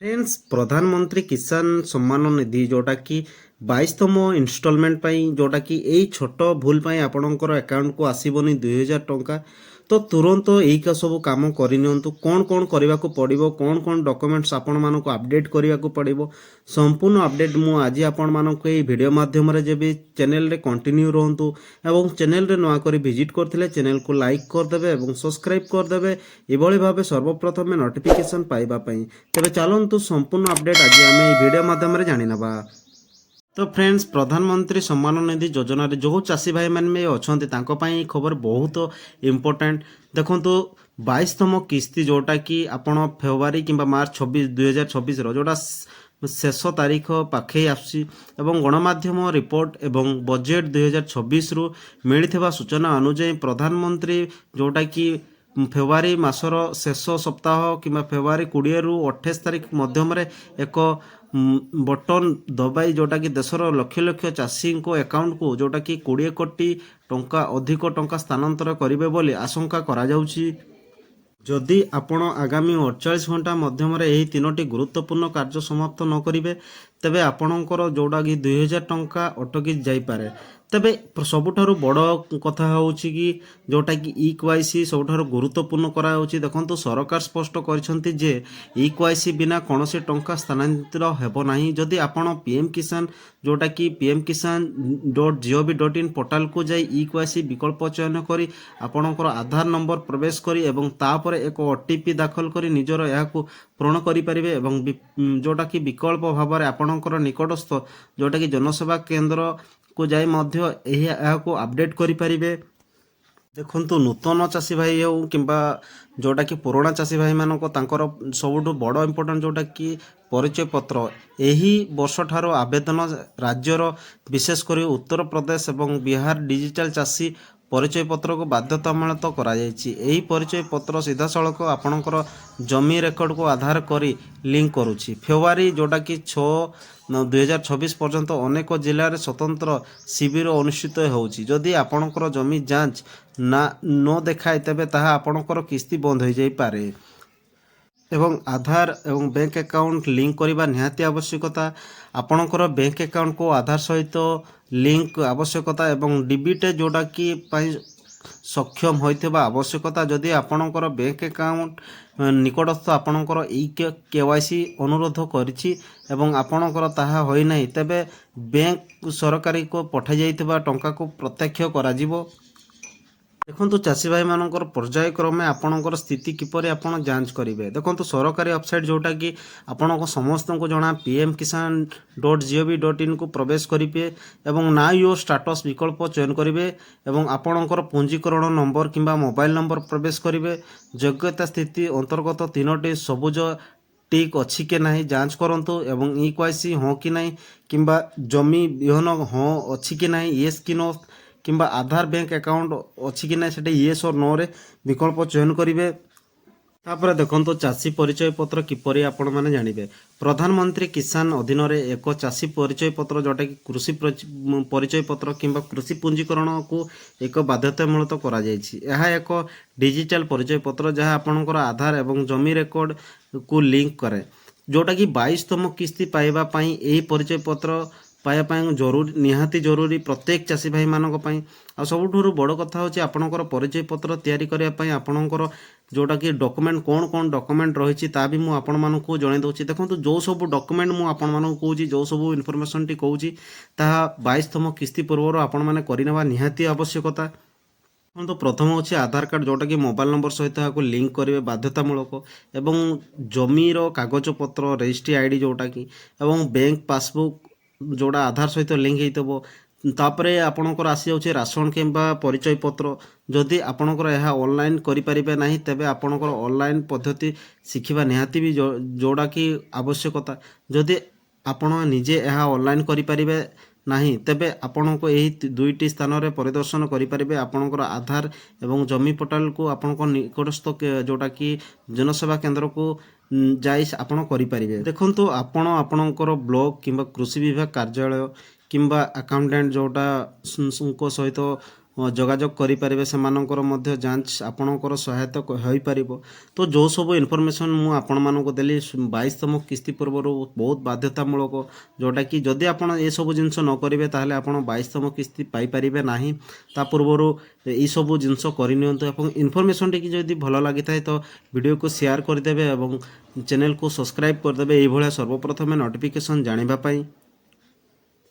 Friends प्रधानमंत्री किसान सम्मान निधि जोटा कि 22तम इनस्टलमेंट जोटा कि यही छोट भूल आपणकर अकाउंट को आसबनी 2000 टंका। तो तुरंत यही सब कम करनी कौन कौन करने को पड़ो कौन कौन डॉक्यूमेंट्स आपण मानक अपडेट करने को पड़ो संपूर्ण अपडेट मु आज आपण मानक ये वीडियो माध्यम जब चैनल रे कंटिन्यू रहतु एवं चैनल रे नुआ कर विजिट करते चैनल को लाइक करदे और सब्सक्राइब करदे एभली भाव सर्वप्रथम नोटिफिकेशन पाइबापी। तेरे चलतु संपूर्ण अपडेट आज आम ये वीडियो माध्यम जाणीना। तो फ्रेंड्स प्रधानमंत्री सम्मान निधि योजना जो चाषी भाई मैंने अच्छा खबर बहुत इम्पोर्टाट देखु 22तम किस्ती जोटा कि आपण फेब्रुआरी कि मार्च 26 जोटा शेष तारीख पाखे आसुची एवं गणमाध्यम रिपोर्ट एवं बजेट 2026 रु मिलता सूचना अनुଯାयी प्रधानमंत्री जोटा कि फेब्रुआरी मासर शेष सप्ताह कि फेब्रुआरी 20 रु 28 तारीख मध्यम एक बटन दबाई जोटा कि देशर लक्ष लक्ष चाषी अकाउंट को जोटा कि 20 कोटी टंका अधिक टंका स्थानांतर करेंगे बोली आशंका करा जाउची। जदि आपण आगामी 48 घंटा मध्यम यही तीनोटी गुरुत्वपूर्ण कार्य समाप्त न करेंगे तेबे आपणकर जोटा कि 2000 टंका अटकी जापे। तेबे सबुठारु बड़ कथा होउछि कि जोटा कि इक्वाईसी सबुठारु गुरुत्वपूर्ण करा होउछि। देखंतु सरकार स्पष्ट करिसंति जे इक्वाईसी बिना कोनोसी टंका स्थानांतरित हेबो नाही। जदि आपण पीएम किसान जोटा कि pmkisan.gov.in पोर्टाल को जाई इक्वाईसी विकल्प चयन करी आपणकर आधार नंबर प्रवेश करी एवं तापर एक ओटीपी दाखल करी निजर याकू पूर्ण करि परिबे एवं जोटा कि विकल्प भाव में आपणकर निकटस्थ जोटा कि जनसेवा केंद्र को जाई मध्य को अपडेट करि परिबे। देखंतु नूतन चाषी भाई हो किंबा जोटा कि पुराना चाषी भाई मानक तांकर सबुठु बड़ इम्पोर्टेंट जोटा कि परिचय पत्र यही वर्ष ठारो आवेदन राज्यर विशेषकर उत्तर प्रदेश एवं बिहार डिजिटल चाषी परिचय पत्र को बाध्यतामूलक यही परिचय पत्र सीधा सड़क आपणकर जमी रेकर्ड को आधार करी लिंक करुच्ची। फेब्रुआरी जोटा कि 6/2026 पर्यंत अनेक जिले में स्वतंत्र शिविर अनुष्ठित होउची। जदि आपणकर जमी जांच ना न देखाए तेबे ताहा आपणकर किस्ती बंद हो जाई पारे एवं आधार एवं बैंक अकाउंट लिंक करने निहाती आवश्यकता। आपणकर बैंक अकाउंट को आधार सहित लिंक आवश्यकता एवं डीबीटे जोटा कि सक्षम होइथिबा आवश्यकता। जदि आपणकर बैंक अकाउंट निकटस्थ आपणकर ई केवाईसी अनुरोध करिछि एवं आपणकर ताहा होई नाही तेबे बैंक सरकारी को पठाई जाइथिबा टंका को प्रत्यक्ष कराजिबो। देखो चाषी भाई मानकर पर्याय क्रमे आपणकर स्थिति किपरि आपण जांच करेंगे। देखो सरकारी वेबसाइट जोटा कि आपण समस्त को जना pmkisan.gov.in को प्रवेश करेंगे एवं ना यो स्टाटस विकल्प चयन करेंगे एवं आपणकर पंजीकरण नंबर किंबा मोबाइल नंबर प्रवेश करेंगे। योग्यता स्थिति अंतर्गत तीनोटी सबुज टिक अच्छी के नहीं जांच करंतु एवं इक्वाईसी हाँ कि नहीं किंबा जमी विहन हाँ अच्छी कि नहीं येस कि नो किंबा आधार बैंक अकाउंट अच्छी कि ना से येस और नो रे विकल्प चयन करेंगे। तापर देखो चाषी परिचय पत्र किपरि आपण माने जानिबे। प्रधानमंत्री किसान अधीन रे एक चाषी परिचय पत्र जोटा कि कृषि परिचय पत्र किंबा कृषि पंजीकरण को एक बाध्यतामूलक करा जायछि। यह एक डिजिटल परिचय पत्र जहाँ आपणकर आधार एवं जमी रेकर्ड को लिंक करे जोटा कि 22तम किस्ती पाइबा पई एही परिचय पत्र पाइबा जरूरी निहाती जरूरी प्रत्येक चाषी भाई मानक पई। आ सबुठुरु बड़ कथा होछि आपणकर परिचय पत्र तैयारी करिया पई आपणकर जोटा कि डॉक्यूमेंट कौन कौन डॉक्यूमेंट रही ता भी मुझे आपण मानक जणै दउछि। देखंतु जो सब डॉक्यूमेंट मु आपण मानक कहूछि जो सब इनफॉरमेशन टी कहूछि ताहा 22तम किस्ती पूर्व आपण माने करिनेबा निहाती आवश्यकता। तो प्रथम होछि आधार कार्ड जोटा कि मोबाइल नंबर सहित को लिंक करेंगे बाध्यतामूलक एवं जमीर कागज पत्र रजिस्ट्री आईडी जोटा कि एवं बैंक पासबुक जोड़ा आधार सहित लिंक होइतबो। तापरे आपणकर आसी जाउछे राशन किंबा परिचय पत्र जदि आपणकर यह ऑनलाइन करि परिबे नाही तेबे आपणकर ऑनलाइन पद्धति शिखिबा निहाती भी जोड़ा कि आवश्यकता। जदि आपण निजे यह ऑनलाइन करि परिबे नाही तेबे आपण को यही दुईटी स्थान रे परिदर्शन करि परिबे। आपणकर आधार एवं जमी पोर्टाल को आपणकर निकटस्थ जोटा कि जनसेवा केंद्र को जाई आपण करि परिबे। देखंतु आपण आपणकर ब्लॉक किंबा कृषि विभाग कार्यालय किंबा अकाउंटेंट जोटा सहित ଯୋଗାଯୋଗ କରିପାରିବେ, ସେମାନଙ୍କର ମଧ୍ୟ ଯାଞ୍ଚ ଆପଣଙ୍କର ସହାୟତା ହୋଇପାରିବ। ତ ଯେଉଁ ସବୁ ଇନଫର୍ମେସନ୍ ମୁଁ ଆପଣମାନଙ୍କୁ ଦେଲି 22ତମ କିସ୍ତି ପୂର୍ବରୁ ବହୁତ ବାଧ୍ୟତାମୂଳକ, ଯେଉଁଟାକି ଯଦି ଆପଣ ଏସବୁ ଜିନିଷ ନ କରିବେ ତାହେଲେ ଆପଣ 22ତମ କିସ୍ତି ପାଇପାରିବେ ନାହିଁ। ତା ପୂର୍ବରୁ ଏଇସବୁ ଜିନିଷ କରିନିଅନ୍ତୁ ଏବଂ ଇନଫର୍ମେସନ୍ଟି ଯଦି ଭଲ ଲାଗିଥାଏ ତ ଭିଡ଼ିଓକୁ ସେୟାର କରିଦେବେ ଏବଂ ଚ୍ୟାନେଲକୁ ସବସ୍କ୍ରାଇବ୍ କରିଦେବେ ଏଇଭଳିଆ ସର୍ବପ୍ରଥମେ ନୋଟିଫିକେସନ୍ ଜାଣିବା ପାଇଁ।